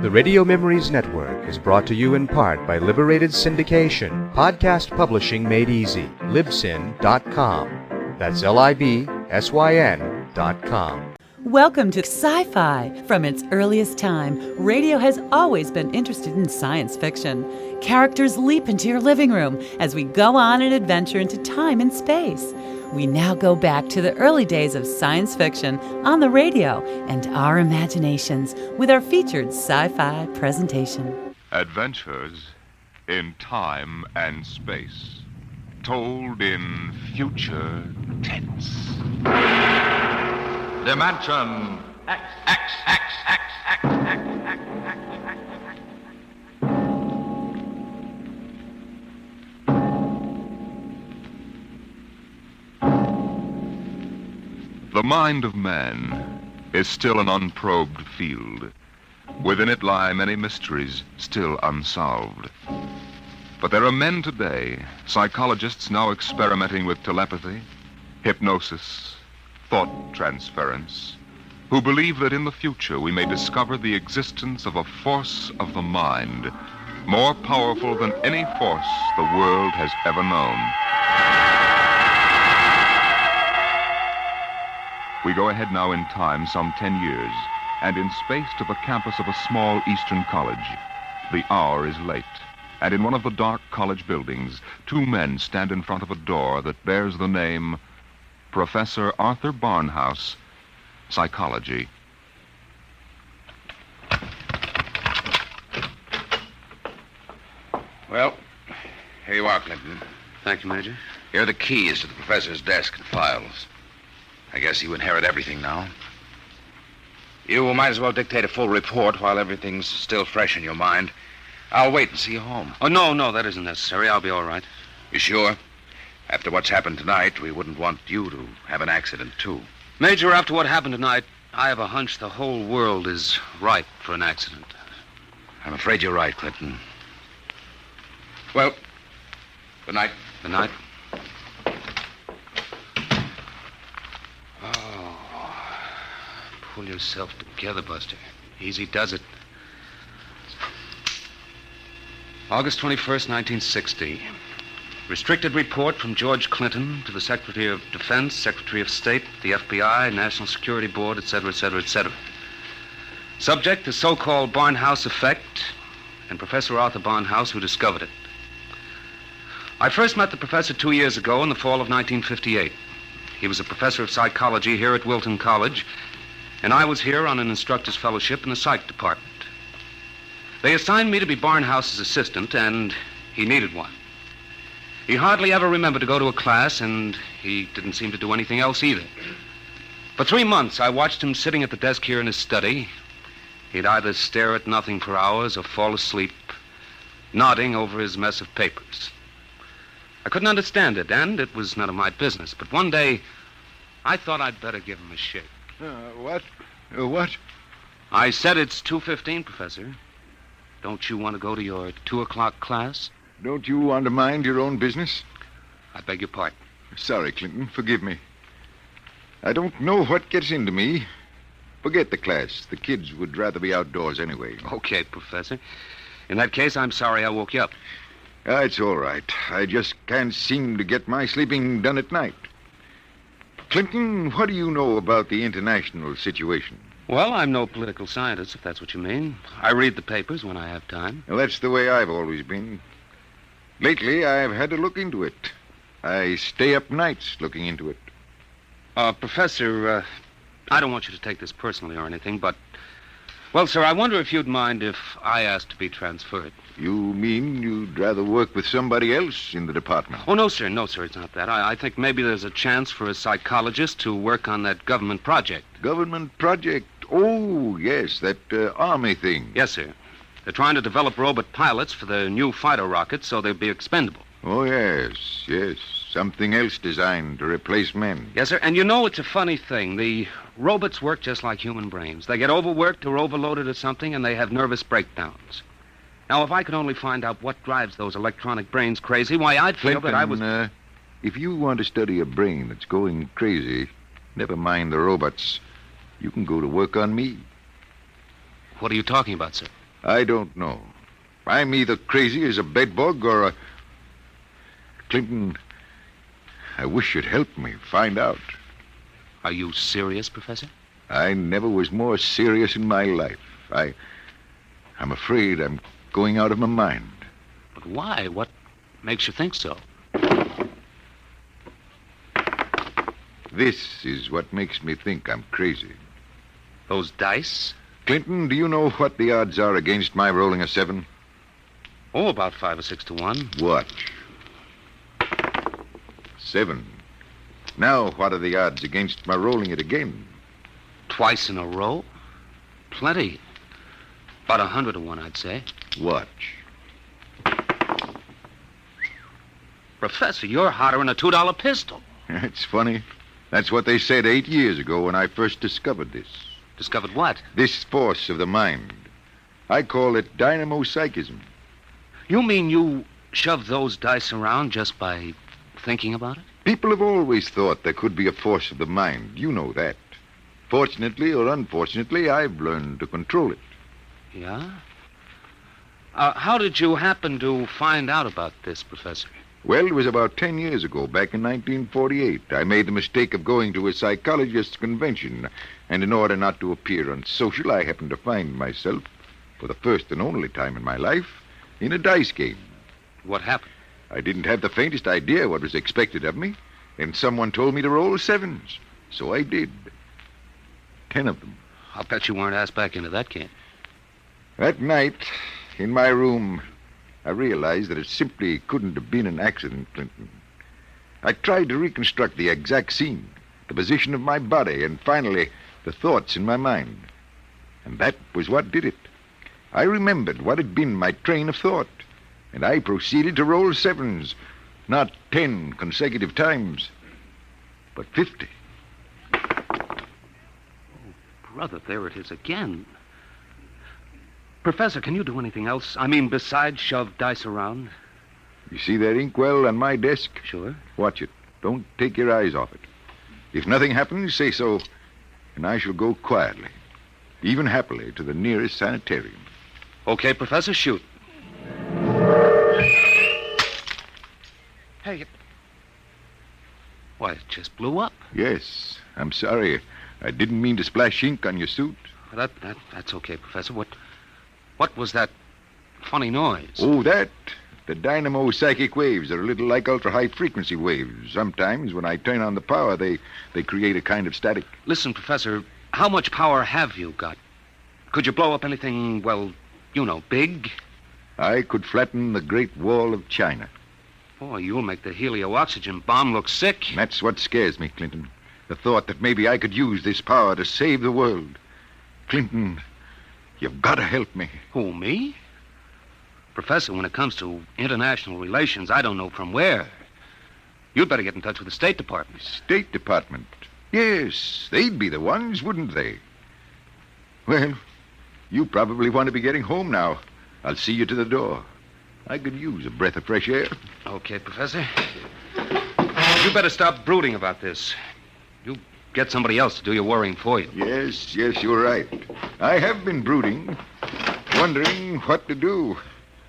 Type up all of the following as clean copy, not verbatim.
The Radio Memories Network is brought to you in part by Liberated Syndication, podcast publishing made easy, libsyn.com. That's libsyn.com. Welcome to Sci-Fi. From its earliest time, radio has always been interested in science fiction. Characters leap into your living room as we go on an adventure into time and space. We now go back to the early days of science fiction on the radio and our imaginations with our featured sci-fi presentation. Adventures in time and space, told in future tense. Dimension X. The mind of man is still an unprobed field. Within it lie many mysteries still unsolved. But there are men today, psychologists now experimenting with telepathy, hypnosis, thought transference, who believe that in the future we may discover the existence of a force of the mind more powerful than any force the world has ever known. We go ahead now in time some 10 years, and in space to the campus of a small eastern college. The hour is late, and in one of the dark college buildings, two men stand in front of a door that bears the name Professor Arthur Barnhouse, Psychology. Well, here you are, Clinton. Thank you, Major. Here are the keys to the professor's desk and files. I guess you inherit everything now. You might as well dictate a full report while everything's still fresh in your mind. I'll wait and see you home. Oh, no, that isn't necessary. I'll be all right. You sure? After what's happened tonight, we wouldn't want you to have an accident, too. Major, after what happened tonight, I have a hunch the whole world is ripe for an accident. I'm afraid you're right, Clinton. Well, good night. Good night. Oh, pull yourself together, Buster. Easy does it. August 21st, 1960. Restricted report from George Clinton to the Secretary of Defense, Secretary of State, the FBI, National Security Board, etc., etc., etc. Subject, the so-called Barnhouse effect, and Professor Arthur Barnhouse, who discovered it. I first met the professor 2 years ago in the fall of 1958. He was a professor of psychology here at Wilton College, and I was here on an instructor's fellowship in the psych department. They assigned me to be Barnhouse's assistant, and he needed one. He hardly ever remembered to go to a class, and he didn't seem to do anything else either. For 3 months, I watched him sitting at the desk here in his study. He'd either stare at nothing for hours or fall asleep, nodding over his mess of papers. I couldn't understand it, and it was none of my business. But one day, I thought I'd better give him a shake. What? I said it's 2:15, Professor. Don't you want to go to your 2 o'clock class? Don't you want to mind your own business? I beg your pardon. Sorry, Clinton. Forgive me. I don't know what gets into me. Forget the class. The kids would rather be outdoors anyway. Okay, Professor. In that case, I'm sorry I woke you up. It's all right. I just can't seem to get my sleeping done at night. Clinton, what do you know about the international situation? Well, I'm no political scientist, if that's what you mean. I read the papers when I have time. Well, that's the way I've always been. Lately, I've had to look into it. I stay up nights looking into it. Professor, I don't want you to take this personally or anything, but... Well, sir, I wonder if you'd mind if I asked to be transferred. You mean you'd rather work with somebody else in the department? Oh, no, sir, it's not that. I think maybe there's a chance for a psychologist to work on that government project. Government project? Oh, yes, that army thing. Yes, sir. They're trying to develop robot pilots for the new fighter rockets so they'll be expendable. Oh, yes. Something else designed to replace men. Yes, sir. And you know, it's a funny thing. The robots work just like human brains. They get overworked or overloaded or something, and they have nervous breakdowns. Now, if I could only find out what drives those electronic brains crazy, why, I'd feel Clinton, that I was... if you want to study a brain that's going crazy, never mind the robots. You can go to work on me. What are you talking about, sir? I don't know. I'm either crazy as a bedbug or a... Clinton, I wish you'd help me find out. Are you serious, Professor? I never was more serious in my life. I'm afraid I'm going out of my mind. But why? What makes you think so? This is what makes me think I'm crazy. Those dice? Clinton, do you know what the odds are against my rolling a 7? Oh, about 5 or 6 to 1. Watch. 7. Now, what are the odds against my rolling it again? Twice in a row? Plenty. About 100 to 1, I'd say. Watch. Professor, you're hotter than a $2 pistol. It's funny. That's what they said 8 years ago when I first discovered this. Discovered what? This force of the mind. I call it dynamo-psychism. You mean you shoved those dice around just by thinking about it? People have always thought there could be a force of the mind. You know that. Fortunately or unfortunately, I've learned to control it. Yeah? How did you happen to find out about this, Professor? Well, it was about 10 years ago, back in 1948. I made the mistake of going to a psychologist's convention, and in order not to appear unsocial, I happened to find myself, for the first and only time in my life, in a dice game. What happened? I didn't have the faintest idea what was expected of me, and someone told me to roll 7s. So I did. 10 of them. I'll bet you weren't asked back into that game. That night, in my room, I realized that it simply couldn't have been an accident, Clinton. I tried to reconstruct the exact scene, the position of my body, and finally, the thoughts in my mind. And that was what did it. I remembered what had been my train of thought, and I proceeded to roll 7s, not 10 consecutive times, but 50. Brother, there it is again. Professor, can you do anything else? I mean, besides shove dice around? You see that inkwell on my desk? Sure. Watch it. Don't take your eyes off it. If nothing happens, say so, and I shall go quietly, even happily, to the nearest sanitarium. Okay, Professor, shoot. Hey, why, it just blew up. Yes, I'm sorry. I didn't mean to splash ink on your suit. That's okay, Professor. What was that funny noise? Oh, that? The dynamo psychic waves are a little like ultra-high frequency waves. Sometimes, when I turn on the power, they create a kind of static. Listen, Professor, how much power have you got? Could you blow up anything, well, you know, big? I could flatten the Great Wall of China. Boy, you'll make the helio-oxygen bomb look sick. That's what scares me, Clinton. The thought that maybe I could use this power to save the world. Clinton, you've got to help me. Who, me? Professor, when it comes to international relations, I don't know from where. You'd better get in touch with the State Department. State Department? Yes, they'd be the ones, wouldn't they? Well, you probably want to be getting home now. I'll see you to the door. I could use a breath of fresh air. Okay, Professor. You better stop brooding about this. You get somebody else to do your worrying for you. Yes, you're right. I have been brooding, wondering what to do.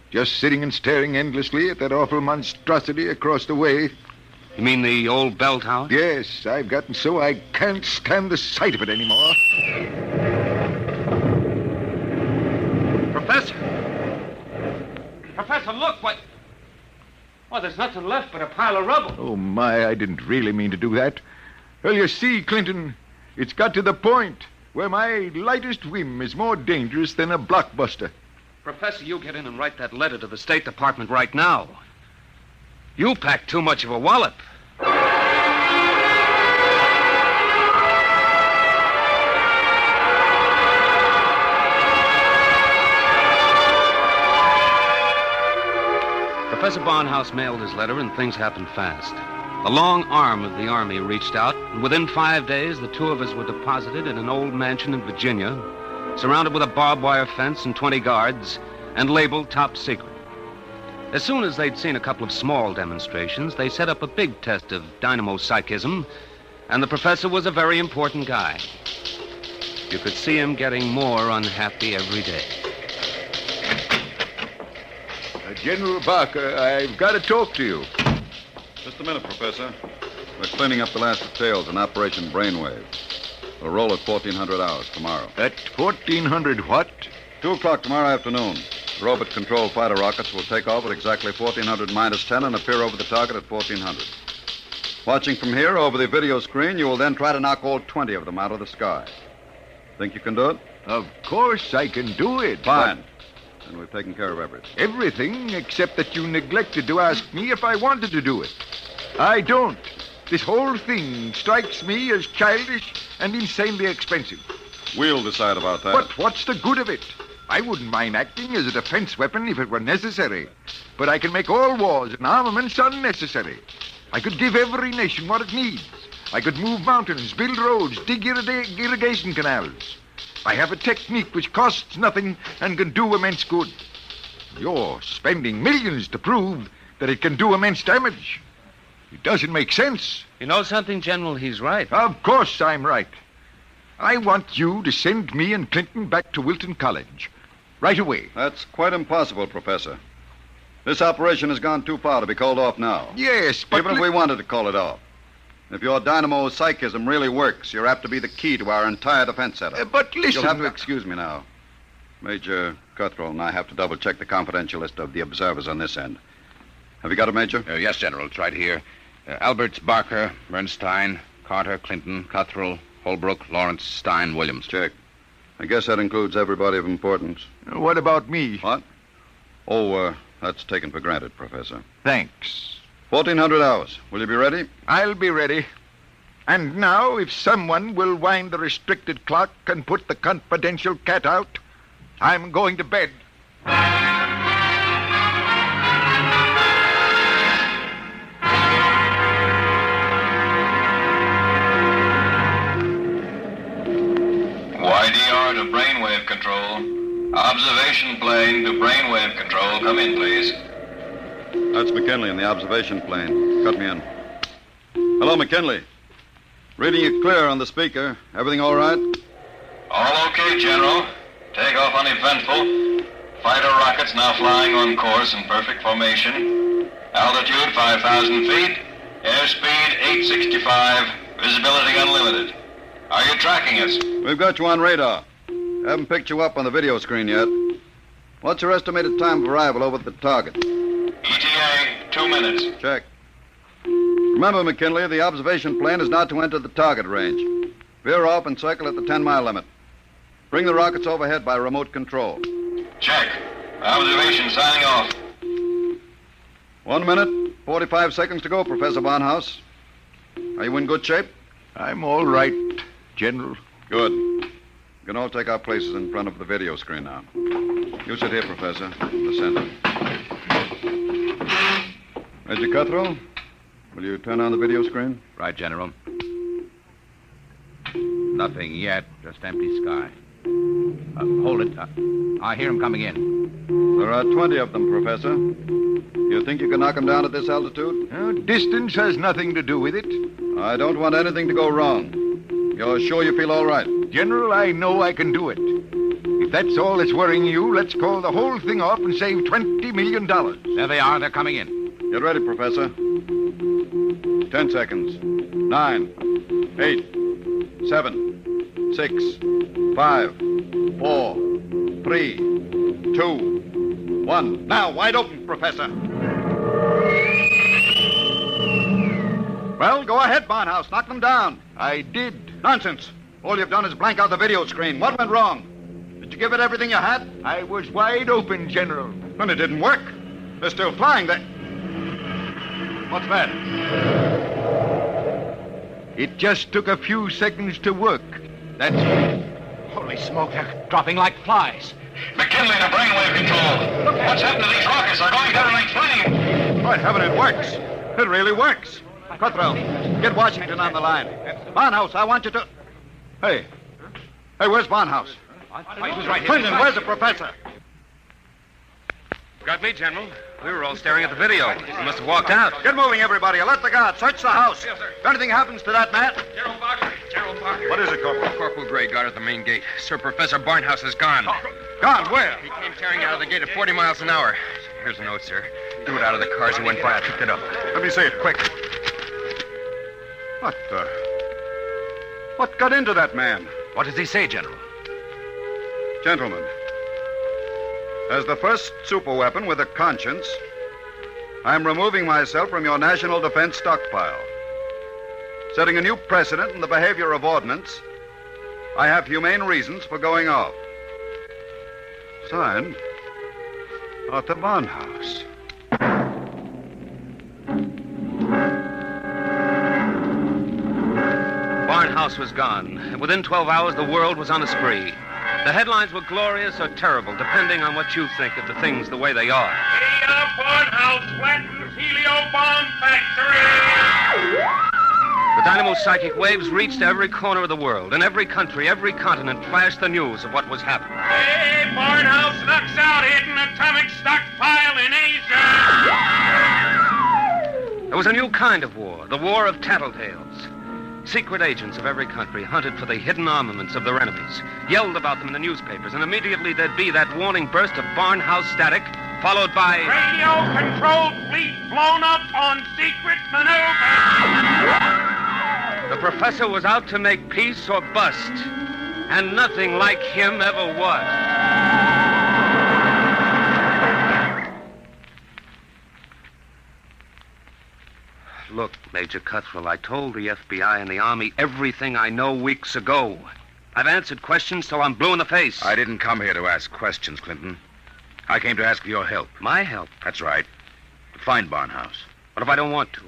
Just sitting and staring endlessly at that awful monstrosity across the way. You mean the old bell tower? Yes, I've gotten so I can't stand the sight of it anymore. Professor! Professor, look, what... Well, there's nothing left but a pile of rubble. Oh, my, I didn't really mean to do that. Well, you see, Clinton, it's got to the point where my lightest whim is more dangerous than a blockbuster. Professor, you get in and write that letter to the State Department right now. You packed too much of a wallop. Professor Barnhouse mailed his letter, and things happened fast. The long arm of the Army reached out, and within 5 days, the two of us were deposited in an old mansion in Virginia, surrounded with a barbed wire fence and 20 guards, and labeled top secret. As soon as they'd seen a couple of small demonstrations, they set up a big test of dynamo-psychism, and the professor was a very important guy. You could see him getting more unhappy every day. General Barker, I've got to talk to you. Just a minute, Professor. We're cleaning up the last details in Operation Brainwave. We'll roll at 1400 hours tomorrow. At 1400 what? 2 o'clock tomorrow afternoon. The robot-controlled fighter rockets will take off at exactly 1400 minus 10 and appear over the target at 1400. Watching from here over the video screen, you will then try to knock all 20 of them out of the sky. Think you can do it? Of course I can do it. Fine. And we've taken care of everything. Everything except that you neglected to ask me if I wanted to do it. I don't. This whole thing strikes me as childish and insanely expensive. We'll decide about that. But what's the good of it? I wouldn't mind acting as a defense weapon if it were necessary. But I can make all wars and armaments unnecessary. I could give every nation what it needs. I could move mountains, build roads, dig irrigation canals. I have a technique which costs nothing and can do immense good. You're spending millions to prove that it can do immense damage. It doesn't make sense. You know something, General? He's right. Of course I'm right. I want you to send me and Clinton back to Wilton College. Right away. That's quite impossible, Professor. This operation has gone too far to be called off now. Yes, but... Even if we wanted to call it off. If your dynamo psychism really works, you're apt to be the key to our entire defense setup. But listen... You'll have to excuse me now. Major Cuthrell and I have to double-check the confidential list of the observers on this end. Have you got it, Major? Yes, General. It's right here. Alberts, Barker, Bernstein, Carter, Clinton, Cuthrell, Holbrook, Lawrence, Stein, Williams. Check. I guess that includes everybody of importance. What about me? What? Oh, that's taken for granted, Professor. Thanks. 1400 hours. Will you be ready? I'll be ready. And now, if someone will wind the restricted clock and put the confidential cat out, I'm going to bed. YDR to brainwave control. Observation plane to brainwave control. Come in, please. That's McKinley in the observation plane. Cut me in. Hello, McKinley. Reading you clear on the speaker. Everything all right? All okay, General. Takeoff uneventful. Fighter rockets now flying on course in perfect formation. Altitude 5,000 feet. Airspeed 865. Visibility unlimited. Are you tracking us? We've got you on radar. Haven't picked you up on the video screen yet. What's your estimated time of arrival over the target? ETA, 2 minutes. Check. Remember, McKinley, the observation plane is not to enter the target range. Veer off and circle at the 10-mile limit. Bring the rockets overhead by remote control. Check. Observation signing off. 1 minute, 45 seconds to go, Professor Barnhouse. Are you in good shape? I'm all right, General. Good. You can all take our places in front of the video screen now. You sit here, Professor, in the center. Major Cuthrell, will you turn on the video screen? Right, General. Nothing yet. Just empty sky. Hold it. I hear him coming in. There are 20 of them, Professor. You think you can knock them down at this altitude? Distance has nothing to do with it. I don't want anything to go wrong. You're sure you feel all right? General, I know I can do it. If that's all that's worrying you, let's call the whole thing off and save $20 million. There they are. They're coming in. Get ready, Professor. 10 seconds. 9, 8, 7, 6, 5, 4, 3, 2, 1. Now, wide open, Professor. Well, go ahead, Barnhouse. Knock them down. I did. Nonsense. All you've done is blank out the video screen. What went wrong? Did you give it everything you had? I was wide open, General. Then it didn't work. They're still flying. What's that? It just took a few seconds to work. That's... Holy smoke, they're dropping like flies. McKinley to brainwave control. What's happened to these rockets? They're going down like flame. By heaven, it works. It really works. Cuthrell, get Washington on the line. Barnhouse, I want you to... Hey, where's Barnhouse? He was right here. Clinton, where's the professor? Got me, General. We were all staring at the video. He must have walked out. Get moving, everybody. Alert the guard. Search the house. Yes, sir. If anything happens to that man... General Barker. General Barker. What is it, Corporal? Corporal Gray guard at the main gate. Sir Professor Barnhouse is gone. Gone? Where? He came tearing out of the gate at 40 miles an hour. Here's a note, sir. Threw it out of the car as he went by. I picked it up. Let me see it, quick. What got into that man? What does he say, General? Gentlemen, as the first superweapon with a conscience, I'm removing myself from your national defense stockpile. Setting a new precedent in the behavior of ordnance, I have humane reasons for going off. Signed, Arthur Barnhouse. Barnhouse was gone, and within 12 hours, the world was on a spree. The headlines were glorious or terrible, depending on what you think of the things the way they are. Barnhouse flattens helio bomb factory! The dynamo psychic waves reached every corner of the world. In every country, every continent flashed the news of what was happening. Hey, Barnhouse knocks out hidden atomic stockpile in Asia! There was a new kind of war, the war of tattletales. Secret agents of every country hunted for the hidden armaments of their enemies, yelled about them in the newspapers, and immediately there'd be that warning burst of Barnhouse static, followed by... Radio-controlled fleet blown up on secret maneuver! The professor was out to make peace or bust, and nothing like him ever was. Look, Major Cuthrell, I told the FBI and the Army everything I know weeks ago. I've answered questions till I'm blue in the face. I didn't come here to ask questions, Clinton. I came to ask for your help. My help? That's right. To find Barnhouse. What if I don't want to?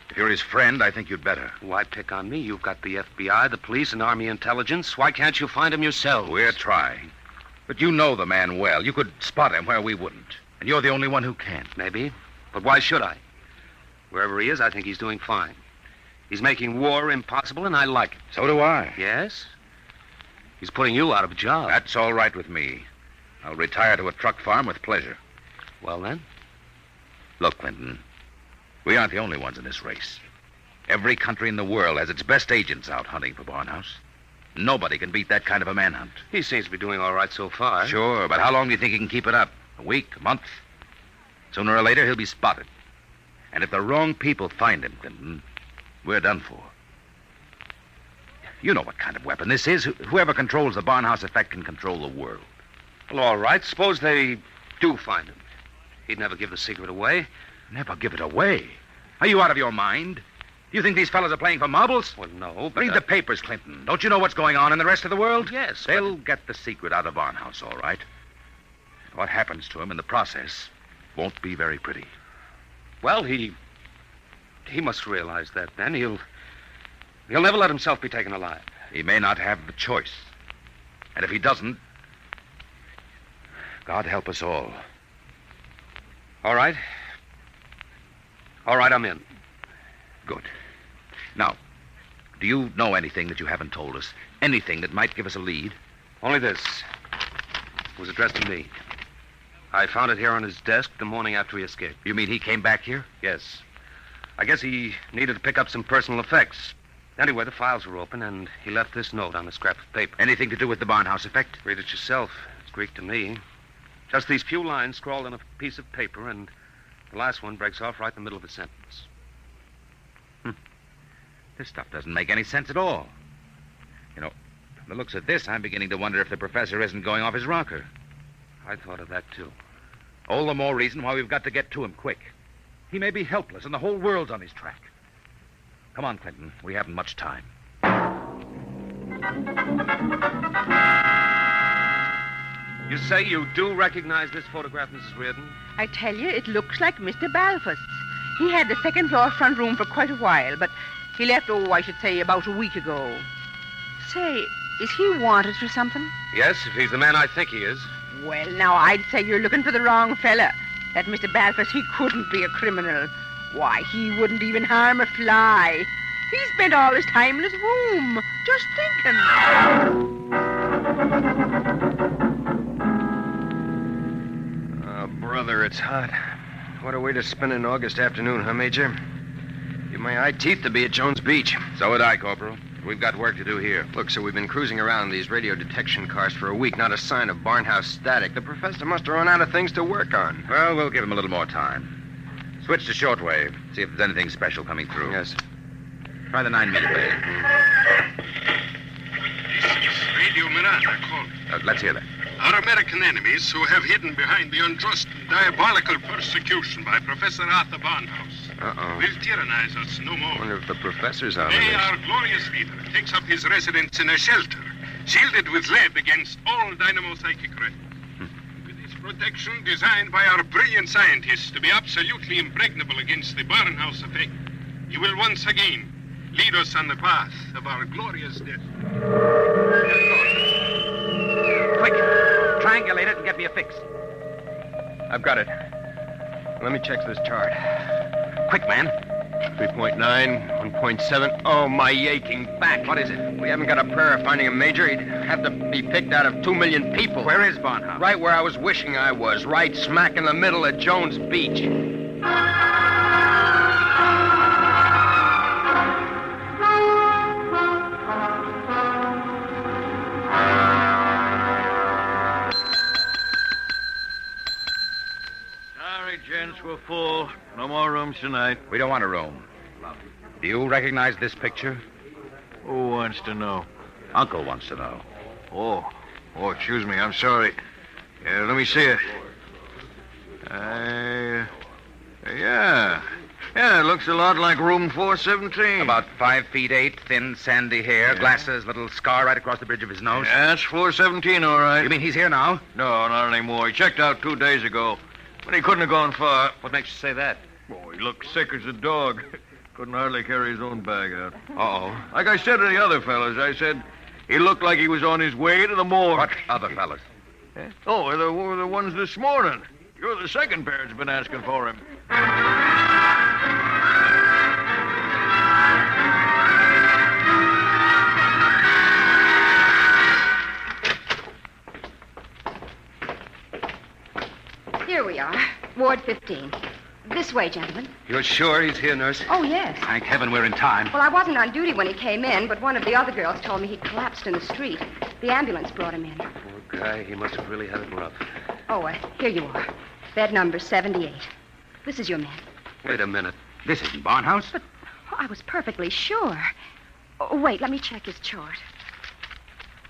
If you're his friend, I think you'd better. Why pick on me? You've got the FBI, the police, and Army intelligence. Why can't you find him yourself? We're trying. But you know the man well. You could spot him where we wouldn't. And you're the only one who can. Maybe. But why should I? Wherever he is, I think he's doing fine. He's making war impossible, and I like it. So do I. Yes? He's putting you out of a job. That's all right with me. I'll retire to a truck farm with pleasure. Well, then? Look, Clinton, we aren't the only ones in this race. Every country in the world has its best agents out hunting for Barnhouse. Nobody can beat that kind of a manhunt. He seems to be doing all right so far. Sure, but how long do you think he can keep it up? A week? A month? Sooner or later, he'll be spotted. And if the wrong people find him, Clinton, we're done for. You know what kind of weapon this is. Whoever controls the Barnhouse effect can control the world. Well, all right. Suppose they do find him. He'd never give the secret away. Never give it away? Are you out of your mind? Do you think these fellas are playing for marbles? Well, no, but... Read the papers, Clinton. Don't you know what's going on in the rest of the world? Yes, They'll get the secret out of Barnhouse, all right. What happens to him in the process won't be very pretty. Well, he must realize that, then. He'll never let himself be taken alive. He may not have the choice. And if he doesn't, God help us all. All right. All right, I'm in. Good. Now, do you know anything that you haven't told us? Anything that might give us a lead? Only this. It was addressed to me. I found it here on his desk the morning after he escaped. You mean he came back here? Yes. I guess he needed to pick up some personal effects. Anyway, the files were open, and he left this note on a scrap of paper. Anything to do with the Barnhouse effect? Read it yourself. It's Greek to me. Just these few lines scrawled on a piece of paper, and the last one breaks off right in the middle of a sentence. This stuff doesn't make any sense at all. You know, from the looks of this, I'm beginning to wonder if the professor isn't going off his rocker. I thought of that, too. All the more reason why we've got to get to him quick. He may be helpless, and the whole world's on his track. Come on, Clinton. We haven't much time. You say you do recognize this photograph, Mrs. Reardon? I tell you, it looks like Mr. Balfour's. He had the second floor front room for quite a while, but he left, I should say, about a week ago. Say, is he wanted for something? Yes, if he's the man I think he is. Well, now, I'd say you're looking for the wrong fella. That Mr. Balfour, he couldn't be a criminal. Why, he wouldn't even harm a fly. He spent all his time in his room, just thinking. Oh, brother, it's hot. What a way to spend an August afternoon, huh, Major? Give my eye teeth to be at Jones Beach. So would I, Corporal. We've got work to do here. Look, so we've been cruising around in these radio detection cars for a week. Not a sign of Barnhouse static. The professor must have run out of things to work on. Well, we'll give him a little more time. Switch to shortwave. See if there's anything special coming through. Yes. Try the 9 meter wave. This is Radio Miranda calling. Let's hear that. Our American enemies who have hidden behind the unjust and diabolical persecution by Professor Arthur Barnhouse will tyrannize us no I more. wonder if the professor's out of Today, this. our glorious leader takes up his residence in a shelter, shielded with lead against all dynamo-psychic rays. With this protection designed by our brilliant scientists to be absolutely impregnable against the Barnhouse effect, he will once again lead us on the path of our glorious death. Quick, triangulate it and get me a fix. I've got it. Let me check this chart. Quick, man. 3.9, 1.7. Oh, my aching back. What is it? We haven't got a prayer of finding a major. He'd have to be picked out of 2 million people. Where is Barnhouse? Right where I was wishing I was. Right smack in the middle of Jones Beach. Gents, we're full. No more rooms tonight. We don't want a room. Do you recognize this picture? Who wants to know? Uncle wants to know. Oh, excuse me. I'm sorry. Let me see it. Yeah, it looks a lot like room 417. About 5 feet 8, thin, sandy hair, glasses, little scar right across the bridge of his nose. Yeah, that's 417, all right. You mean he's here now? No, not anymore. He checked out 2 days ago. But he couldn't have gone far. What makes you say that? Oh, he looked sick as a dog. Couldn't hardly carry his own bag out. Uh-oh. Like I said to the other fellas, I said he looked like he was on his way to the morgue. What other fellas? Eh? Oh, the ones this morning. You're the second pair that's been asking for him. Here we are, Ward 15. This way, gentlemen. You're sure he's here, nurse? Oh, yes. Thank heaven we're in time. Well, I wasn't on duty when he came in, but one of the other girls told me he'd collapsed in the street. The ambulance brought him in. Poor guy, he must have really had it rough. Oh, here you are. Bed number 78. This is your man. Wait a minute. This isn't Barnhouse. But I was perfectly sure. Oh, wait, let me check his chart.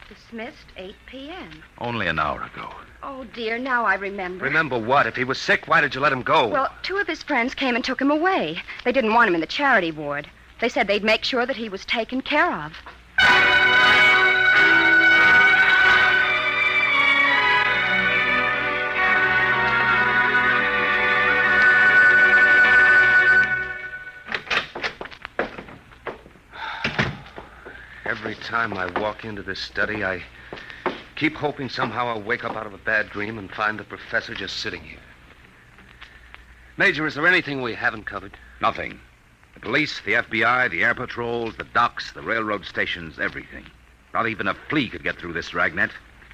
Dismissed 8 p.m. Only an hour ago. Oh, dear, now I remember. Remember what? If he was sick, why did you let him go? Well, 2 of his friends came and took him away. They didn't want him in the charity ward. They said they'd make sure that he was taken care of. Every time I walk into this study, I keep hoping somehow I'll wake up out of a bad dream and find the professor just sitting here. Major, is there anything we haven't covered? Nothing. The police, the FBI, the air patrols, the docks, the railroad stations, everything. Not even a flea could get through this dragnet.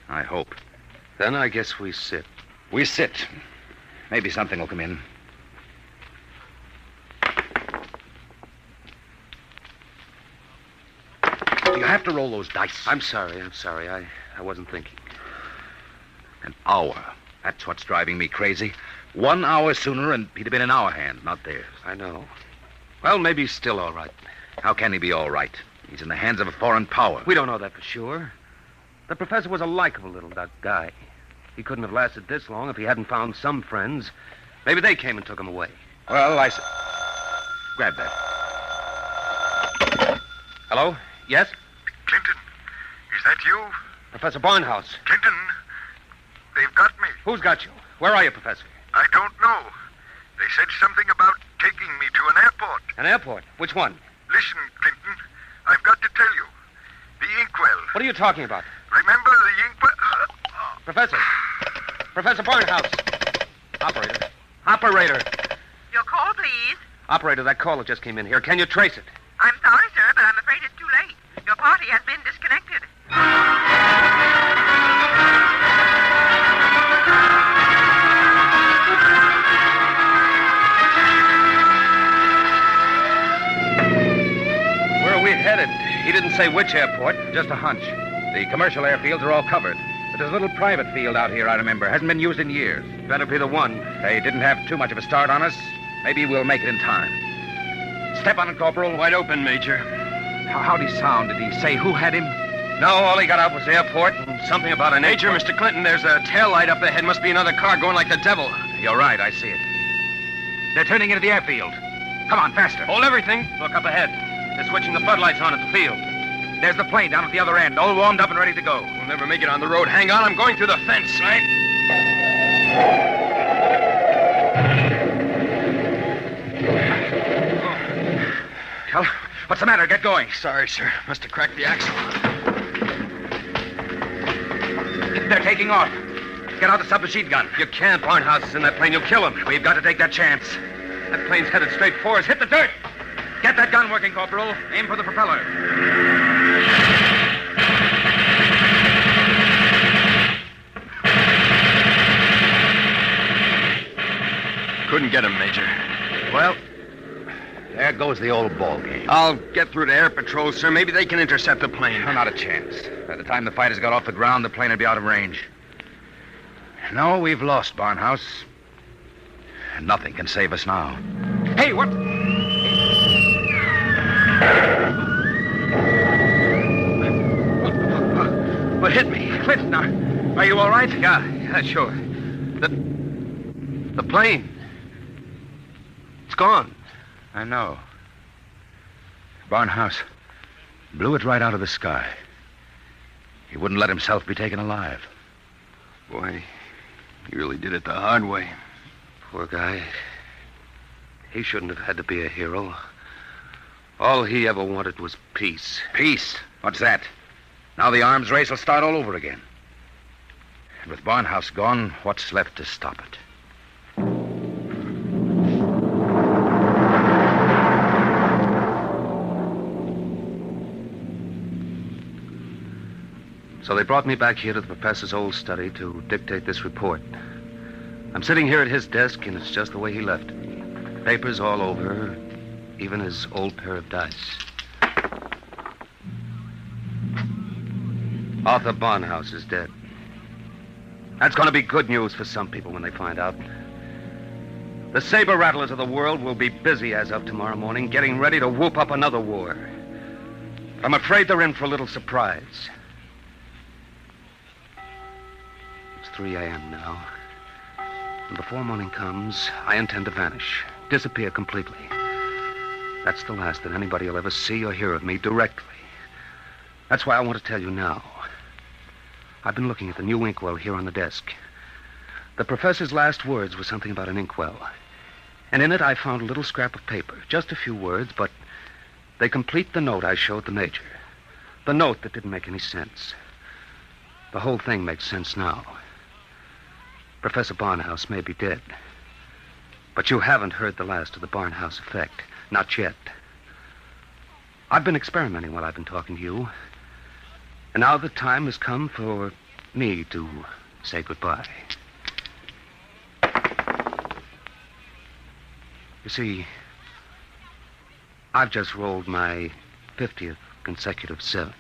I hope. Then I guess we sit. We sit. Maybe something will come in. Do you have to roll those dice? I'm sorry. I wasn't thinking. An hour. That's what's driving me crazy. 1 hour sooner and he'd have been in our hands, not theirs. I know. Well, maybe he's still all right. How can he be all right? He's in the hands of a foreign power. We don't know that for sure. The professor was a likable little guy. He couldn't have lasted this long if he hadn't found some friends. Maybe they came and took him away. Well, grab that. Hello? Yes? Clinton, is that you? Professor Barnhouse. Clinton, they've got me. Who's got you? Where are you, Professor? I don't know. They said something about taking me to an airport. An airport? Which one? Listen, Clinton, I've got to tell you. The inkwell. What are you talking about? Remember the inkwell? Professor. Professor Barnhouse. Operator. Your call, please. Operator, that caller just came in here. Can you trace it? I'm sorry, sir, but I'm afraid it's too late. Your party has been disconnected. Where are we headed? He didn't say which airport. Just a hunch. The commercial airfields are all covered. But there's a little private field out here, I remember. Hasn't been used in years. Better be the one. They didn't have too much of a start on us. Maybe we'll make it in time. Step on it, Corporal. Wide open, Major. How'd he sound? Did he say who had him? No, all he got out was airport and something about an Major, airport. Mr. Clinton, there's a tail light up ahead. Must be another car going like the devil. You're right, I see it. They're turning into the airfield. Come on, faster. Hold everything. Look up ahead. They're switching the floodlights on at the field. There's the plane down at the other end, all warmed up and ready to go. We'll never make it on the road. Hang on, I'm going through the fence. Right. Well, what's the matter? Get going. Sorry, sir. Must have cracked the axle. They're taking off. Get out the submachine gun. You can't. Barnhouse is in that plane. You'll kill him. We've got to take that chance. That plane's headed straight for us. Hit the dirt. Get that gun working, Corporal. Aim for the propeller. Couldn't get him, Major. Well, there goes the old ball game. I'll get through to Air Patrol, sir. Maybe they can intercept the plane. No, not a chance. By the time the fighters got off the ground, the plane would be out of range. No, we've lost, Barnhouse. Nothing can save us now. Hey, what? What hit me? Clinton, are you all right? Yeah, sure. The plane. It's gone. I know. Barnhouse blew it right out of the sky. He wouldn't let himself be taken alive. Boy, he really did it the hard way. Poor guy. He shouldn't have had to be a hero. All he ever wanted was peace. Peace? What's that? Now the arms race will start all over again. And with Barnhouse gone, what's left to stop it? So they brought me back here to the professor's old study to dictate this report. I'm sitting here at his desk, and it's just the way he left it. Papers all over, even his old pair of dice. Arthur Barnhouse is dead. That's going to be good news for some people when they find out. The saber rattlers of the world will be busy as of tomorrow morning, getting ready to whoop up another war. But I'm afraid they're in for a little surprise. It's 3 a.m. now. And before morning comes, I intend to vanish, disappear completely. That's the last that anybody will ever see or hear of me directly. That's why I want to tell you now. I've been looking at the new inkwell here on the desk. The professor's last words were something about an inkwell. And in it I found a little scrap of paper. Just a few words, but they complete the note I showed the major. The note that didn't make any sense. The whole thing makes sense now. Professor Barnhouse may be dead. But you haven't heard the last of the Barnhouse effect. Not yet. I've been experimenting while I've been talking to you. And now the time has come for me to say goodbye. You see, I've just rolled my 50th consecutive 7.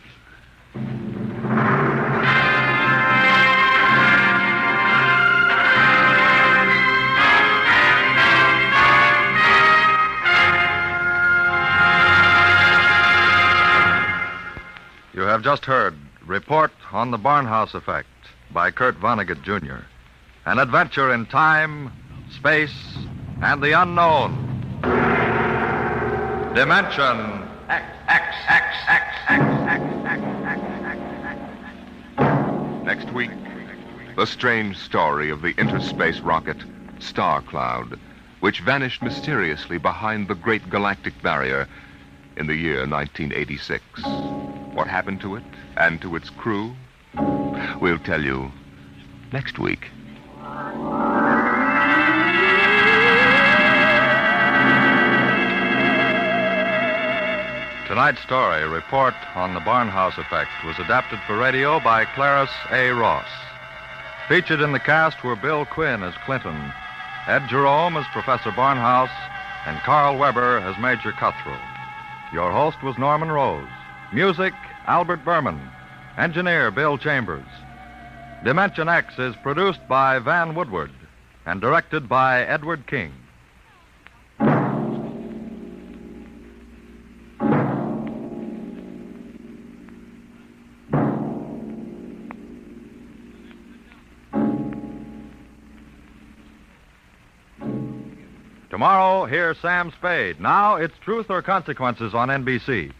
You have just heard Report on the Barnhouse Effect by Kurt Vonnegut, Jr. An adventure in time, space, and the unknown. Dimension X. Next week, the strange story of the interspace rocket Star Cloud, which vanished mysteriously behind the Great Galactic Barrier in the year 1986. What happened to it and to its crew? We'll tell you next week. Tonight's story, Report on the Barnhouse Effect, was adapted for radio by Clarice A. Ross. Featured in the cast were Bill Quinn as Clinton, Ed Jerome as Professor Barnhouse, and Carl Weber as Major Cutthroat. Your host was Norman Rose. Music, Albert Berman. Engineer, Bill Chambers. Dimension X is produced by Van Woodward and directed by Edward King. Tomorrow, hear Sam Spade. Now it's Truth or Consequences on NBC.